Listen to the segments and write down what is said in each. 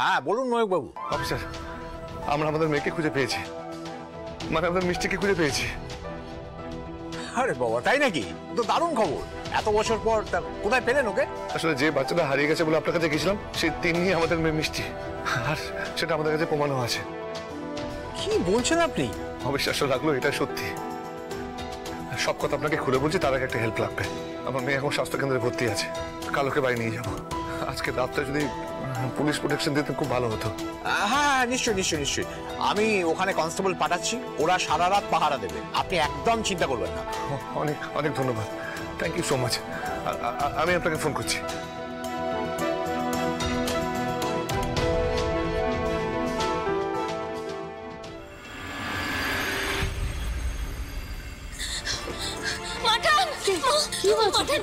হ্যাঁ বলুন ময়ূক বাবু। অফিসার, আমরা আমাদের মেয়েকে খুঁজে পেয়েছি, মানে আমাদের মিষ্টিকে খুঁজে পেয়েছি। আরে বাবা, তাই নাকি? তো দারুণ খবর। এত বছর পর কোথায় পেলেন ওকে? আসলে যে বাচ্চাটা হারিয়ে গেছে বলে আপনার কাছে গেছিলাম, সেই তিনি আমাদের মেয়ে মিষ্টি, আর সেটা আমাদের কাছে প্রমাণও আছে। কি বলছেন আপনি? অবিশ্বাস্য লাগলো, এটা সত্যি। সব কথা আপনাকে খুলে বলছি, তার আগে একটা হেল্প লাগবে। আমার মেয়ে এখন স্বাস্থ্যকেন্দ্রে ভর্তি আছে, কাল ওকে বাড়ি নিয়ে যাবো। আজকে রাতটা যদি পুলিশ প্রোটেকশন দিতেন খুব ভালো হতো। হ্যাঁ নিশ্চয়ই নিশ্চয়ই নিশ্চয়ই, আমি ওখানে কনস্টেবল পাঠাচ্ছি, ওরা সারা রাত পাহারা দেবে, আপনি একদম চিন্তা করবেন না। অনেক অনেক ধন্যবাদ, থ্যাংক ইউ সো মাচ। আমি আপনাকে ফোন করছি।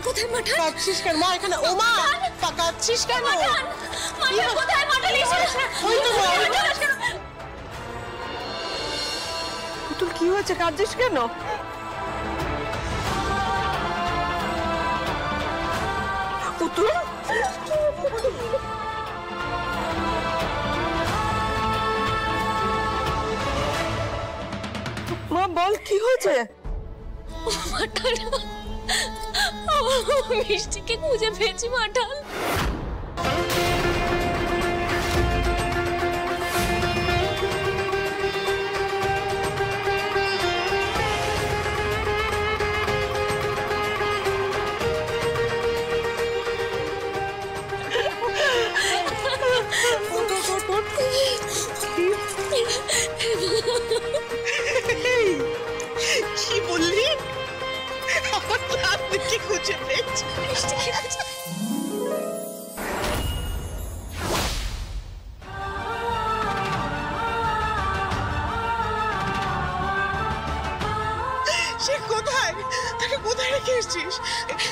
কোথায় মাঠান? কাঁদছিস কেন মা? এখানে ও মা, কাঁদছিস কেন? কোথায় মাঠান? পুতুল কি হয়েছে, কাঁদছিস কেন? পুতুল মা বল কি হয়েছে? মিষ্টিকে খুঁজে পেয়েছি মাঠান। কি বললি? আমার নাতনিকে খুঁজে পেয়েছি। সে কোথায়? তাকে কোথায় রেখে এসেছিস?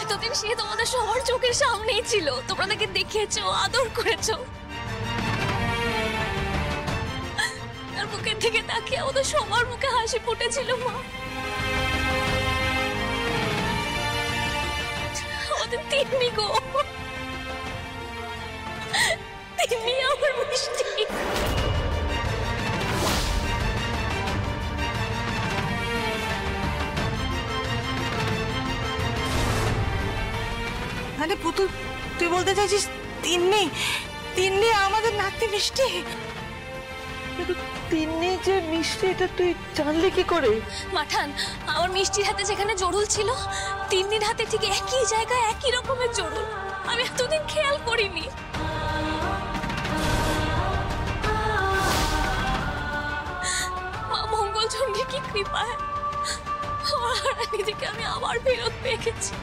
এতদিন সে তোমাদের সবার চোখের সামনেই ছিল, তোমরা তাকে দেখেছো, আদর করেছো। তার মুখের দিকে তাকিয়ে আমাদের সবার মুখে হাসি ফুটেছিল মা। আমাদের তিন্নি গো, তিন্নি আমার মিষ্টি। মানে পুতুল তুই বলতে চাইছিস তিন্নি, তিন্নি আমাদের নাতি মিষ্টি? তিন্নি যে মিষ্টি এটা তুই জানলি কি করে? মাঠান, আমার মিষ্টির হাতে যেখানে জড়ুল ছিল, তিন্নির হাতে ঠিক একই জায়গায় একই রকমের জড়ুল। আমি এতদিন খেয়াল করিনি। মা মঙ্গলচণ্ডীর কি কৃপায় আমার হারানিদিকে আমি আবার ফেরত পেয়ে গেছি।